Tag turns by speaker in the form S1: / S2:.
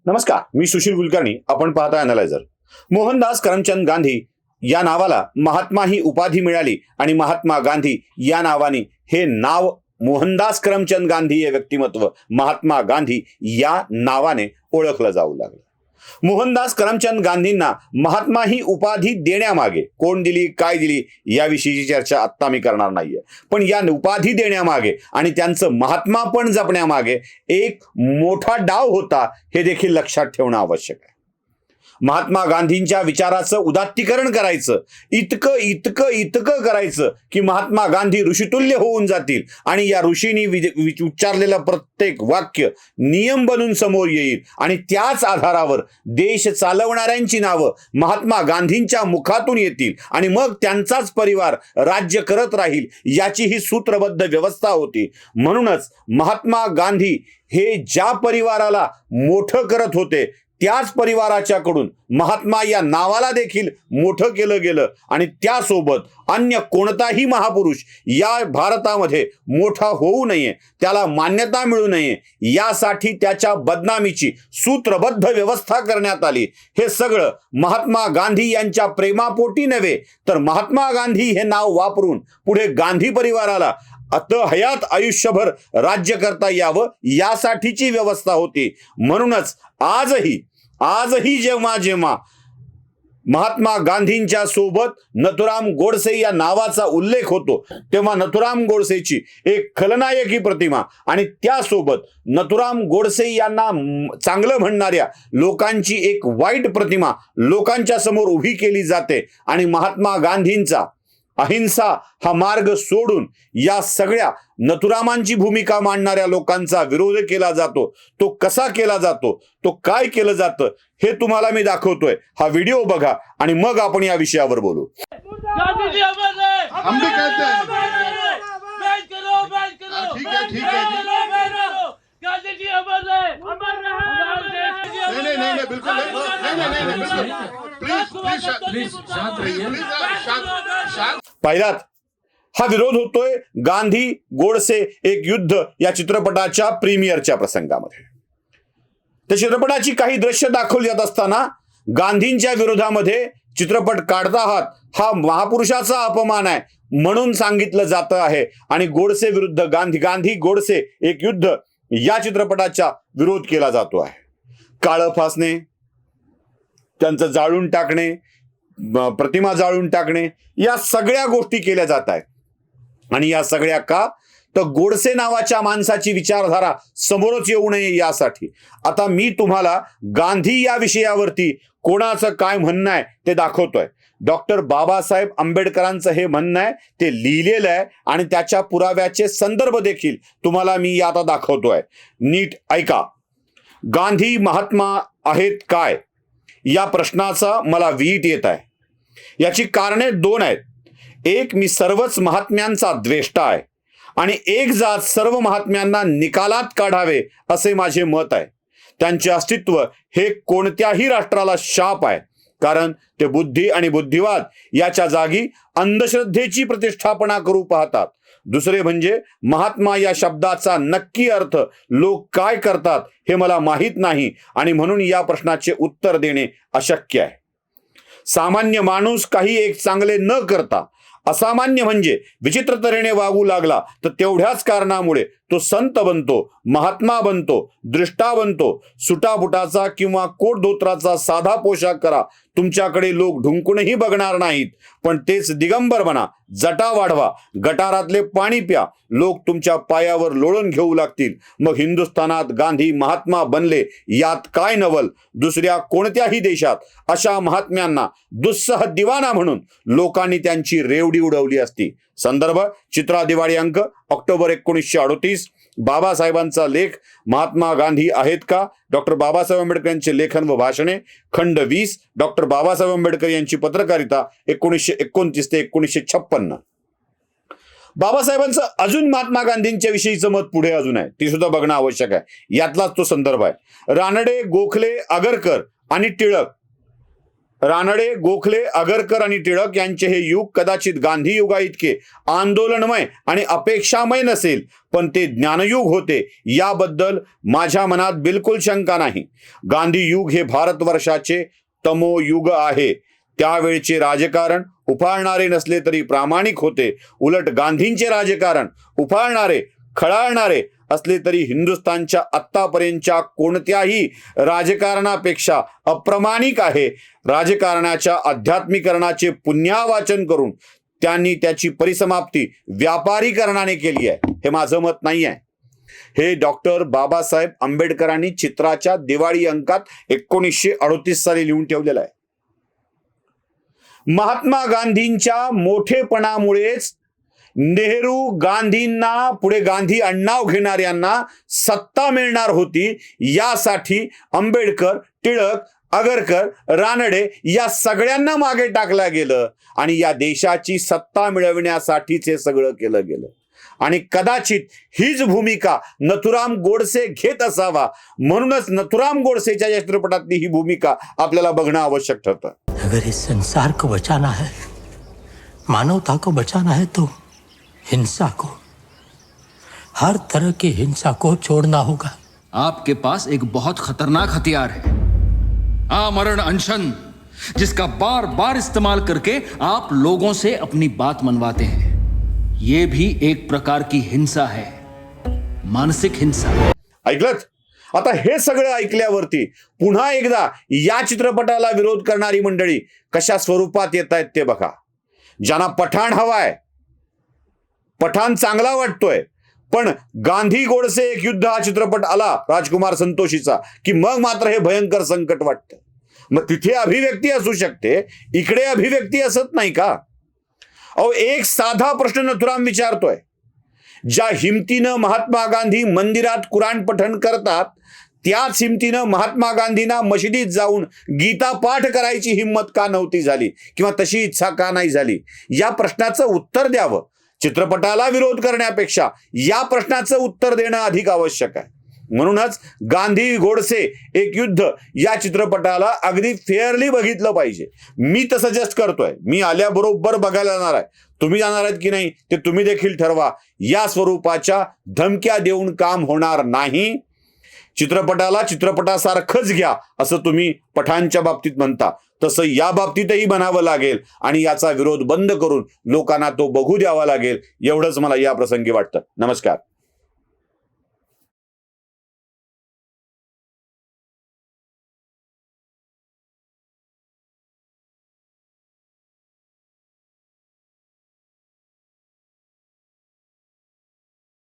S1: नमस्कार, मी सुशील कुलकर्णी. आपण पाहता अॅनालायझर. मोहनदास करमचंद गांधी या नावाला महात्मा ही उपाधी मिळाली आणि महात्मा गांधी या नावाने हे नाव मोहनदास करमचंद गांधी हे व्यक्तिमत्व महात्मा गांधी या नावाने ओळखलं जाऊ लागलं. मोहनदास करमचंद गांधींना महात्मा ही उपाधी देण्यामागे कोण दिली, काय दिली याविषयीची चर्चा आत्ता मी करणार नाहीये. पण या उपाधी देण्यामागे आणि त्यांचं महात्मा पण जपण्यामागे एक मोठा डाव होता हे देखील लक्षात ठेवणं आवश्यक आहे. महात्मा गांधींच्या विचाराचं उदात्तीकरण करायचं, इतकं इतकं इतकं करायचं की महात्मा गांधी ऋषितुल्य होऊन जातील आणि या ऋषींनी उच्चारलेलं प्रत्येक वाक्य नियम बनून समोर येईल आणि त्याच आधारावर देश चालवणाऱ्यांची नावं महात्मा गांधींच्या मुखातून येतील आणि मग त्यांचाच परिवार राज्य करत राहील याची ही सूत्रबद्ध व्यवस्था होती. म्हणूनच महात्मा गांधी हे ज्या परिवाराला मोठं करत होते त्याच परिवाराच्याकडून महात्मा या नावाला देखील मोठं केलं गेलं आणि त्यासोबत अन्य कोणताही महापुरुष या भारतामध्ये मोठा होऊ नये, त्याला मान्यता मिळू नये यासाठी त्याच्या बदनामीची सूत्रबद्ध व्यवस्था करण्यात आली. हे सगळं महात्मा गांधी यांच्या प्रेमापोटी नव्हे तर महात्मा गांधी हे नाव वापरून पुढे गांधी परिवाराला हयात आयुष्यभर राज्य करता यावं यासाठीची व्यवस्था होती. म्हणूनच आजही जेव्हा जेव्हा महात्मा गांधींच्या सोबत नथुराम गोडसे या नावाचा उल्लेख होतो तेव्हा नथुराम गोडसेची एक खलनायकी प्रतिमा आणि त्यासोबत नथुराम गोडसे यांना चांगलं म्हणणाऱ्या लोकांची एक वाईट प्रतिमा लोकांच्या समोर उभी केली जाते आणि महात्मा गांधींचा अहिंसा हा मार्ग सोडून या सगळ्या नथुरामांची भूमिका मांडणाऱ्या लोकांचा विरोध केला जातो. तो कसा केला जातो, तो काय केलं जातं हे तुम्हाला मी दाखवतोय. हा व्हिडिओ बघा आणि मग आपण या विषयावर बोलू.
S2: हम भी कहते हैं ठीक है ठीक है
S3: गांधी जी अमर रहे, अमर रहे।
S2: नहीं बिल्कुल नहीं बिल्कुल प्लीज शांत रहिए शांत.
S1: पाहिलात, हा विरोध होतोय गांधी गोडसे एक युद्ध या चित्रपटाच्या प्रीमियरच्या प्रसंगामध्ये. त्या चित्रपटाची काही दृश्य दाखवली जात असताना गांधींच्या विरोधामध्ये चित्रपट काढता आहात हा महापुरुषाचा अपमान आहे म्हणून सांगितलं जातं आहे आणि गोडसे विरुद्ध गांधी गोडसे एक युद्ध या चित्रपटाचा विरोध केला जातो आहे. काळं फासणे, त्यांचं जाळून टाकणे, प्रतिमा जाळून टाकणे या सगळ्या गोष्टी केल्या जात आहेत आणि या सगळ्या का तर गोडसे नावाच्या माणसाची विचारधारा समोरच येऊ नये यासाठी. आता मी तुम्हाला गांधी या विषयावरती कोणाचं काय म्हणणं आहे ते दाखवतोय. डॉक्टर बाबासाहेब आंबेडकरांचं हे म्हणणं आहे, ते लिहिलेलं आहे आणि त्याच्या पुराव्याचे संदर्भ देखील तुम्हाला मी आता दाखवतोय. नीट ऐका. गांधी महात्मा आहेत काय या प्रश्नाचा मला वीट येत आहे. याची कारणे दोन आहेत. एक, मी सर्वच महात्म्यांचा द्वेष्टा आहे आणि एक जात सर्व महात्म्यांना निकालात काढावे असे माझे मत आहे. त्यांचे अस्तित्व हे कोणत्याही राष्ट्राला शाप आहे कारण ते बुद्धी आणि बुद्धिवाद याच्या जागी अंधश्रद्धेची प्रतिष्ठापना करू पाहतात. दुसरे म्हणजे महात्मा या शब्दाचा नक्की अर्थ लोक काय करतात हे मला माहीत नाही आणि म्हणून या प्रश्नाचे उत्तर देणे अशक्य आहे. सामान्य माणूस काही एक चांगले न करता असामान्य म्हणजे विचित्र तऱ्हेने वागू लागला तर तेवढ्याच कारणामुळे तो संत बनतो, महात्मा बनतो, दृष्टा बनतो. सुटाबुटाचा किंवा कोट धोत्राचा साधा पोशाख करा, तुमच्याकडे लोक ढुंकूनही बघणार नाहीत. पण तेच दिगंबर बना, जटा वाढवा, गटारातले पाणी प्या, लोक तुमच्या पायावर लोळून घेऊ लागतील. मग हिंदुस्थानात गांधी महात्मा बनले यात काय नवल. दुसऱ्या कोणत्याही देशात अशा महात्म्यांना दुस्सह दिवाना म्हणून लोकांनी त्यांची रेवडी उडवली असती. संदर्भ चित्रा दिवाळी अंक ऑक्टोबर 1938. बाबासाहेबांचा लेख महात्मा गांधी आहेत का, डॉक्टर बाबासाहेब आंबेडकर यांचे लेखन व भाषणे, खंड 20. डॉक्टर बाबासाहेब आंबेडकर यांची पत्रकारिता 1929 ते 1956. बाबासाहेबांचं अजून महात्मा गांधींच्या विषयीचं मत पुढे अजून आहे, ती सुद्धा बघणं आवश्यक आहे. यातलाच तो संदर्भ आहे. रानडे, गोखले, आगरकर आणि टिळक रानडे, गोखले, आगरकर आणि टिळक यांचे हे युग कदाचित गांधी युगा इतके आंदोलनमय आणि अपेक्षामय नसेल, पण ते ज्ञानयुग होते याबद्दल माझ्या मनात बिलकुल शंका नाही. गांधी युग हे भारतवर्षाचे तमोयुग आहे. त्यावेळचे राजकारण उफाळणारे नसले तरी प्रामाणिक होते. उलट गांधींचे राजकारण उफाळणारे, खळाळणारे असले तरी हिंदुस्थानच्या आत्तापर्यंतच्या कोणत्याही राजकारणापेक्षा अप्रमाणिक आहे. राजकारणाच्या अध्यात्मीकरणाचे पुण्यावाचन करून त्यांनी त्याची परिसमाप्ती व्यापारीकरणाने केली आहे. हे माझं मत नाही आहे. हे डॉक्टर बाबासाहेब आंबेडकरांनी चित्राच्या दिवाळी अंकात 1938 साली लिहून ठेवलेलं आहे. महात्मा गांधींच्या मोठेपणामुळेच नेहरू गांधींना, पुढे गांधी आडनाव घेणाऱ्यांना सत्ता मिळणार होती. यासाठी आंबेडकर, टिळक, आगरकर, रानडे या सगळ्यांना मागे टाकलं गेलं आणि या देशाची सत्ता मिळविण्यासाठीच हे सगळं केलं गेलं. आणि कदाचित हीच भूमिका नथुराम गोडसे घेत असावा, म्हणूनच नथुराम गोडसेच्या या चित्रपटातली ही भूमिका आपल्याला बघणं आवश्यक ठरतं.
S4: अगर इस संसार को बचाना है, मानवता को बचाना है, तो हिंसा को, हर तरह की हिंसा को छोड़ना होगा.
S5: आपके पास एक बहुत खतरनाक हथियार है, आमरण अनशन, जिसका बार बार इस्तेमाल करके आप लोगों से अपनी बात मनवाते हैं. ये भी एक प्रकार की हिंसा है, मानसिक हिंसा.
S1: ऐकलत? आता हे सगळं ऐकल्यावरती पुन्हा एकदा या चित्रपटाला विरोध करणारी मंडळी कशा स्वरूपात येत आहेत ते बघा. ज्यांना पठाण हवाय, पठाण चांगला वाटतोय, पण गांधी गोडसे एक युद्ध हा चित्रपट आला राजकुमार संतोषीचा की मग मात्र हे भयंकर संकट वाटतं. मग तिथे अभिव्यक्ती असू शकते, इकडे अभिव्यक्ती असत नाही का? अहो, एक साधा प्रश्न नथुराम विचारतोय. ज्या हिमतीनं महात्मा गांधी मंदिरात कुराण पठण करतात, त्याच हिमतीनं महात्मा गांधींना मशिदीत जाऊन गीता पाठ करायची हिंमत का नव्हती झाली, किंवा तशी इच्छा का नाही झाली? या प्रश्नाचं उत्तर द्यावं. चित्रपटाला विरोध करण्यापेक्षा या प्रश्नाचं उत्तर देणं अधिक आवश्यक आहे. म्हणूनच गांधी गोडसे एक युद्ध या चित्रपटाला अगदी फेअरली बघितलं पाहिजे. मी तर सजेस्ट करतोय, मी आल्याबरोबर बघायला जाणार आहे. तुम्ही जाणार आहेत की नाही ते तुम्ही देखील ठरवा. या स्वरूपाच्या धमक्या देऊन काम होणार नाही. चित्रपटाला चित्रपटासारखंच घ्या असं तुम्ही पठाणच्या बाबतीत म्हणता, तसं या बाबतीतही बनावं लागेल आणि याचा विरोध बंद करून लोकांना तो बघू द्यावा लागेल. एवढंच मला या प्रसंगी वाटतं. नमस्कार.